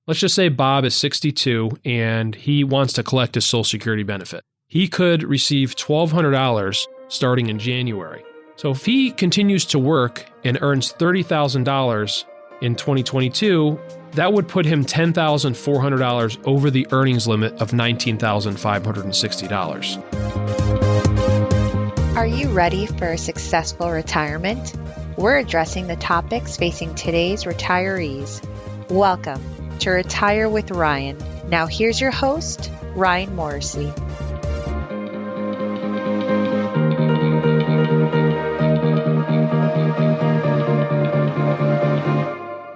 let's just say Bob is 62 and he wants to collect his Social Security benefit. He could receive $1,200 starting in January. So if he continues to work and earns $30,000 in 2022, that would put him $10,400 over the earnings limit of $19,560. Are you ready for a successful retirement? We're addressing the topics facing today's retirees. Welcome to Retire with Ryan. Now here's your host, Ryan Morrissey.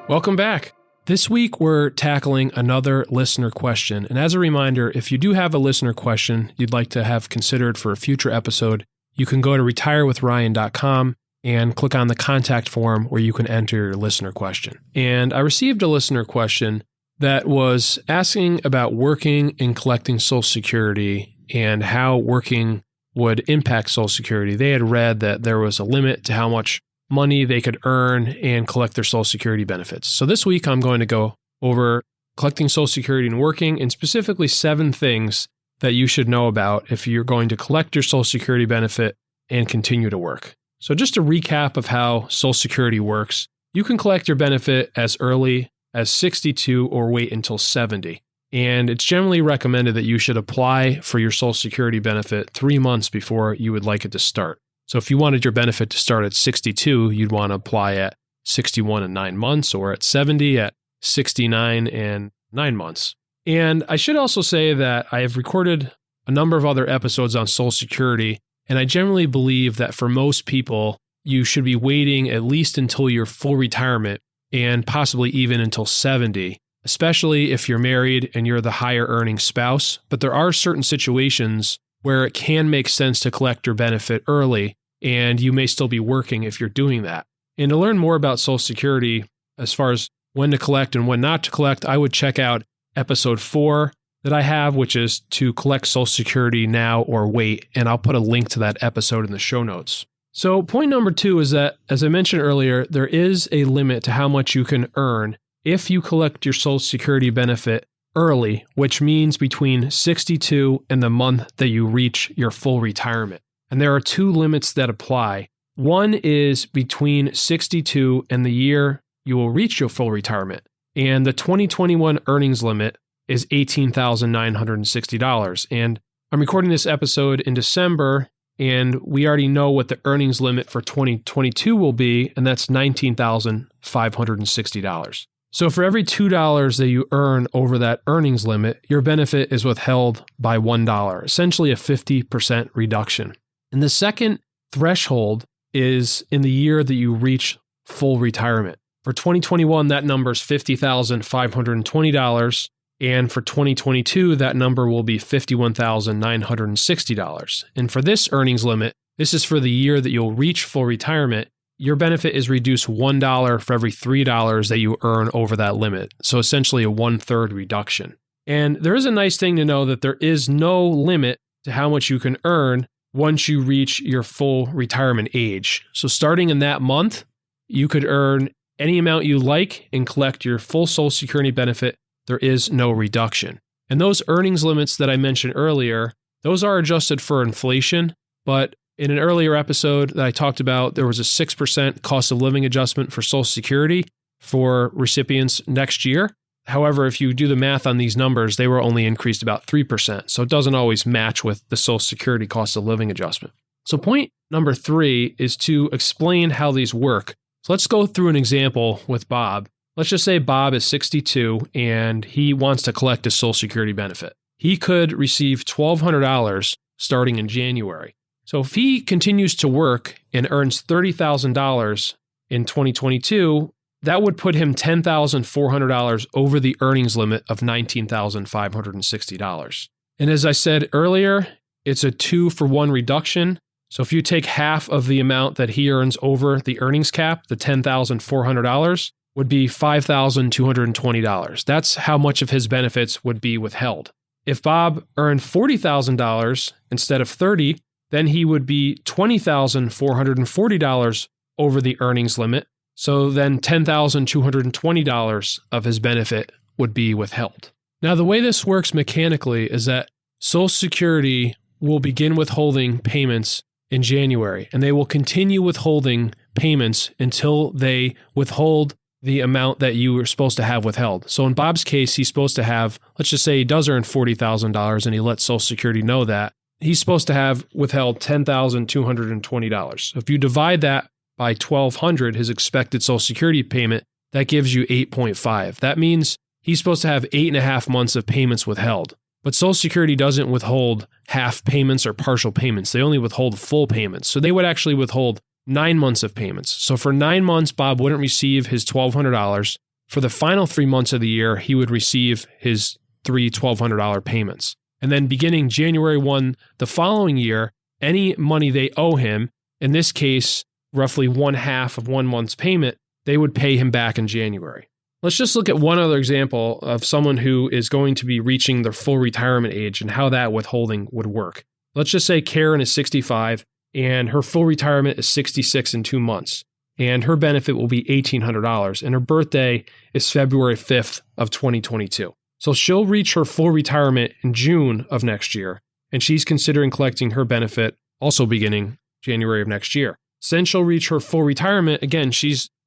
Welcome back. This week, we're tackling another listener question. And as a reminder, if you do have a listener question you'd like to have considered for a future episode, you can go to retirewithryan.com and click on the contact form where you can enter your listener question. And I received a listener question that was asking about working and collecting Social Security and how working would impact Social Security. They had read that there was a limit to how much money they could earn and collect their Social Security benefits. So this week, I'm going to go over collecting Social Security and working, and specifically 7 things that you should know about if you're going to collect your Social Security benefit and continue to work. So just a recap of how Social Security works, you can collect your benefit as early as 62 or wait until 70. And it's generally recommended that you should apply for your Social Security benefit 3 months before you would like it to start. So if you wanted your benefit to start at 62, you'd want to apply at 61 and 9 months, or at 70 at 69 and 9 months. And I should also say that I have recorded a number of other episodes on Social Security, and I generally believe that for most people, you should be waiting at least until your full retirement and possibly even until 70, especially if you're married and you're the higher earning spouse. But there are certain situations where it can make sense to collect your benefit early, and you may still be working if you're doing that. And to learn more about Social Security, as far as when to collect and when not to collect, I would check out episode 4 that I have, which is to collect Social Security now or wait, and I'll put a link to that episode in the show notes. So point number 2 is that, as I mentioned earlier, there is a limit to how much you can earn if you collect your Social Security benefit early, which means between 62 and the month that you reach your full retirement. And there are 2 limits that apply. One is between 62 and the year you will reach your full retirement. And the 2021 earnings limit is $18,960. And I'm recording this episode in December, and we already know what the earnings limit for 2022 will be, and that's $19,560. So for every $2 that you earn over that earnings limit, your benefit is withheld by $1, essentially a 50% reduction. And the second threshold is in the year that you reach full retirement. For 2021, that number is $50,520. And for 2022, that number will be $51,960. And for this earnings limit, this is for the year that you'll reach full retirement, your benefit is reduced $1 for every $3 that you earn over that limit. So essentially a 1/3 reduction. And there is a nice thing to know that there is no limit to how much you can earn once you reach your full retirement age. So starting in that month, you could earn any amount you like and collect your full Social Security benefit. There is no reduction. And those earnings limits that I mentioned earlier, those are adjusted for inflation, but in an earlier episode that I talked about, there was a 6% cost of living adjustment for Social Security for recipients next year. However, if you do the math on these numbers, they were only increased about 3%. So it doesn't always match with the Social Security cost of living adjustment. So point number 3 is to explain how these work. So let's go through an example with Bob. Let's just say Bob is 62 and he wants to collect his Social Security benefit. He could receive $1,200 starting in January. So if he continues to work and earns $30,000 in 2022, that would put him $10,400 over the earnings limit of $19,560. And as I said earlier, it's a 2-for-1 reduction. So if you take half of the amount that he earns over the earnings cap, the $10,400 would be $5,220. That's how much of his benefits would be withheld. If Bob earned $40,000 instead of $30,000, then he would be $20,440 over the earnings limit. So then $10,220 of his benefit would be withheld. Now, the way this works mechanically is that Social Security will begin withholding payments in January, and they will continue withholding payments until they withhold the amount that you were supposed to have withheld. So in Bob's case, he's supposed to have, let's just say he does earn $40,000 and he lets Social Security know that. He's supposed to have withheld $10,220. So if you divide that by 1,200, his expected Social Security payment, that gives you 8.5. That means he's supposed to have 8.5 months of payments withheld. But Social Security doesn't withhold half payments or partial payments. They only withhold full payments. So they would actually withhold 9 months of payments. So for 9 months, Bob wouldn't receive his $1,200. For the final 3 months of the year, he would receive his 3 $1,200 payments. And then beginning January 1, the following year, any money they owe him, in this case, roughly 1/2 of 1 month's payment, they would pay him back in January. Let's just look at one other example of someone who is going to be reaching their full retirement age and how that withholding would work. Let's just say Karen is 65 and her full retirement is 66 in 2 months, and her benefit will be $1,800, and her birthday is February 5th of 2022. So she'll reach her full retirement in June of next year, and she's considering collecting her benefit also beginning January of next year. Since she'll reach her full retirement, again,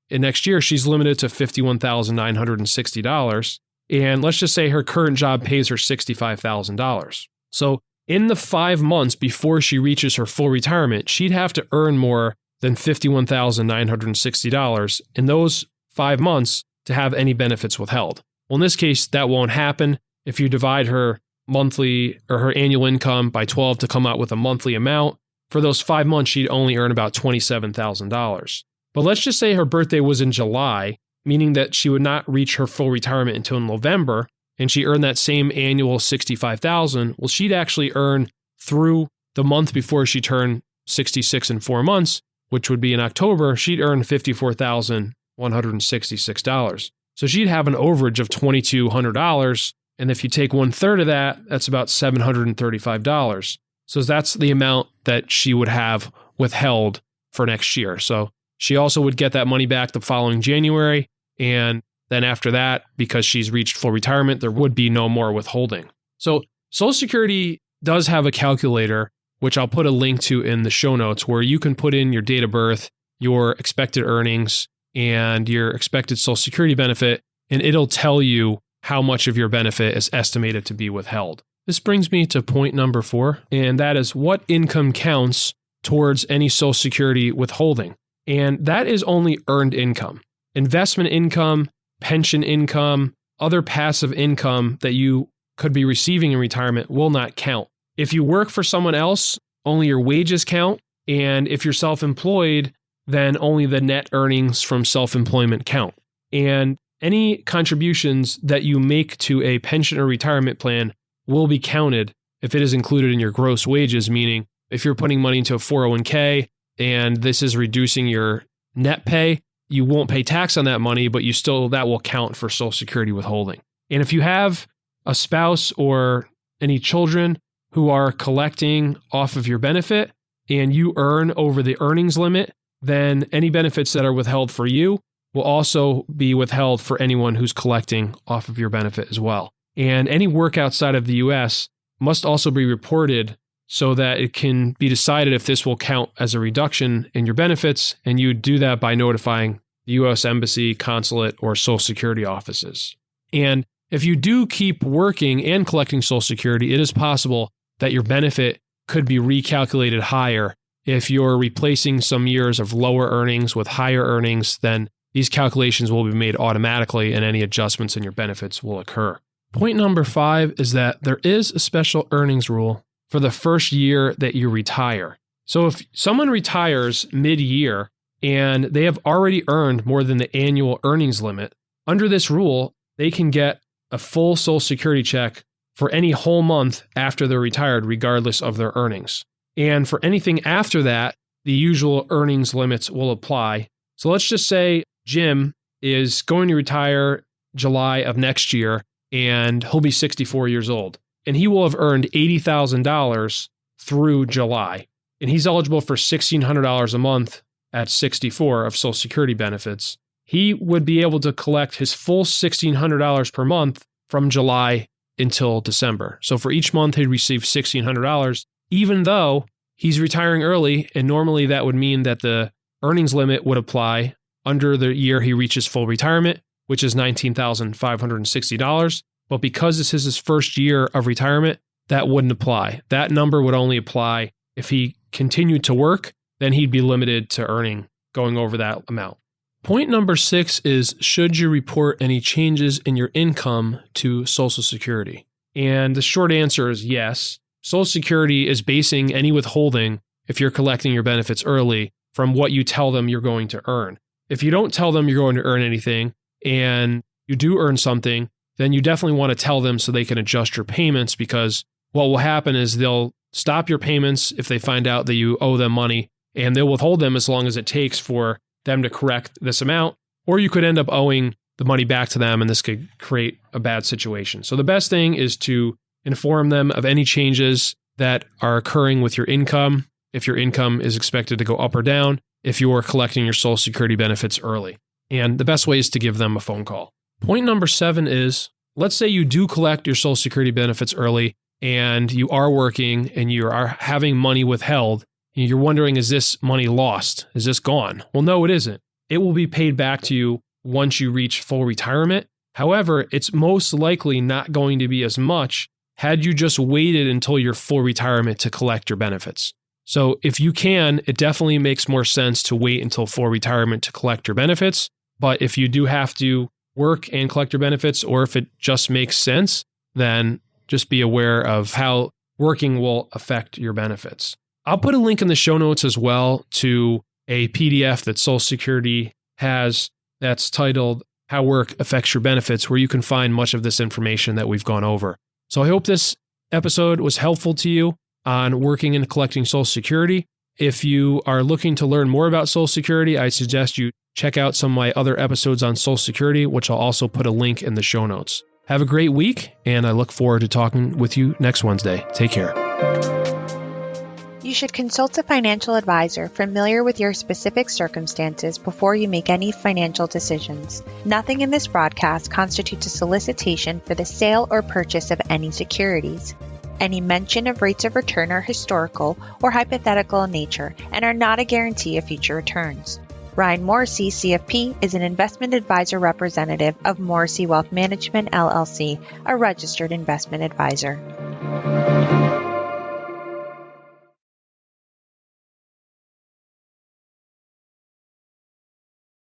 next year, she's limited to $51,960. And let's just say her current job pays her $65,000. So in the 5 months before she reaches her full retirement, she'd have to earn more than $51,960 in those 5 months to have any benefits withheld. Well, in this case, that won't happen. If you divide her monthly or her annual income by 12 to come out with a monthly amount, for those 5 months, she'd only earn about $27,000. But let's just say her birthday was in July, meaning that she would not reach her full retirement until November, and she earned that same annual $65,000. Well, she'd actually earn through the month before she turned 66 in 4 months, which would be in October, she'd earn $54,166. So she'd have an overage of $2,200. And if you take 1/3 of that, that's about $735. So that's the amount that she would have withheld for next year. So she also would get that money back the following January. And then after that, because she's reached full retirement, there would be no more withholding. So Social Security does have a calculator, which I'll put a link to in the show notes, where you can put in your date of birth, your expected earnings, and your expected Social Security benefit, and it'll tell you how much of your benefit is estimated to be withheld. This brings me to point number 4, and that is what income counts towards any Social Security withholding. And that is only earned income. Investment income, pension income, other passive income that you could be receiving in retirement will not count. If you work for someone else, only your wages count. And if you're self-employed, then only the net earnings from self-employment count. And any contributions that you make to a pension or retirement plan will be counted if it is included in your gross wages, meaning if you're putting money into a 401k and this is reducing your net pay, you won't pay tax on that money, but that will count for Social Security withholding. And if you have a spouse or any children who are collecting off of your benefit and you earn over the earnings limit, then any benefits that are withheld for you will also be withheld for anyone who's collecting off of your benefit as well. And any work outside of the U.S. must also be reported so that it can be decided if this will count as a reduction in your benefits, and you do that by notifying the U.S. Embassy, Consulate, or Social Security offices. And if you do keep working and collecting Social Security, it is possible that your benefit could be recalculated higher. If you're replacing some years of lower earnings with higher earnings, then these calculations will be made automatically and any adjustments in your benefits will occur. Point number 5 is that there is a special earnings rule for the first year that you retire. So if someone retires mid-year and they have already earned more than the annual earnings limit, under this rule, they can get a full Social Security check for any whole month after they're retired, regardless of their earnings. And for anything after that, the usual earnings limits will apply. So let's just say Jim is going to retire July of next year, and he'll be 64 years old. And he will have earned $80,000 through July. And he's eligible for $1,600 a month at 64 of Social Security benefits. he would be able to collect his full $1,600 per month from July until December. So for each month, he'd receive $1,600, even though he's retiring early. And normally that would mean that the earnings limit would apply under the year he reaches full retirement, which is $19,560. But because this is his first year of retirement, that wouldn't apply. That number would only apply if he continued to work, then he'd be limited to earning going over that amount. Point number 6 is, should you report any changes in your income to Social Security? And the short answer is yes. Social Security is basing any withholding, if you're collecting your benefits early, from what you tell them you're going to earn. If you don't tell them you're going to earn anything and you do earn something, then you definitely want to tell them so they can adjust your payments, because what will happen is they'll stop your payments if they find out that you owe them money, and they'll withhold them as long as it takes for them to correct this amount, or you could end up owing the money back to them, and this could create a bad situation. So the best thing is to inform them of any changes that are occurring with your income, if your income is expected to go up or down, if you are collecting your Social Security benefits early. And the best way is to give them a phone call. Point number 7 is, let's say you do collect your Social Security benefits early and you are working and you are having money withheld. You're wondering, is this money lost? Is this gone? Well, no, it isn't. It will be paid back to you once you reach full retirement. However, it's most likely not going to be as much had you just waited until your full retirement to collect your benefits. So if you can, it definitely makes more sense to wait until full retirement to collect your benefits. But if you do have to work and collect your benefits, or if it just makes sense, then just be aware of how working will affect your benefits. I'll put a link in the show notes as well to a PDF that Social Security has that's titled How Work Affects Your Benefits, where you can find much of this information that we've gone over. So I hope this episode was helpful to you on working and collecting Social Security. If you are looking to learn more about Social Security, I suggest you check out some of my other episodes on Social Security, which I'll also put a link in the show notes. Have a great week, and I look forward to talking with you next Wednesday. Take care. You should consult a financial advisor familiar with your specific circumstances before you make any financial decisions. Nothing in this broadcast constitutes a solicitation for the sale or purchase of any securities. Any mention of rates of return are historical or hypothetical in nature and are not a guarantee of future returns. Ryan Morrissey, CFP, is an investment advisor representative of Morrissey Wealth Management, LLC, a registered investment advisor.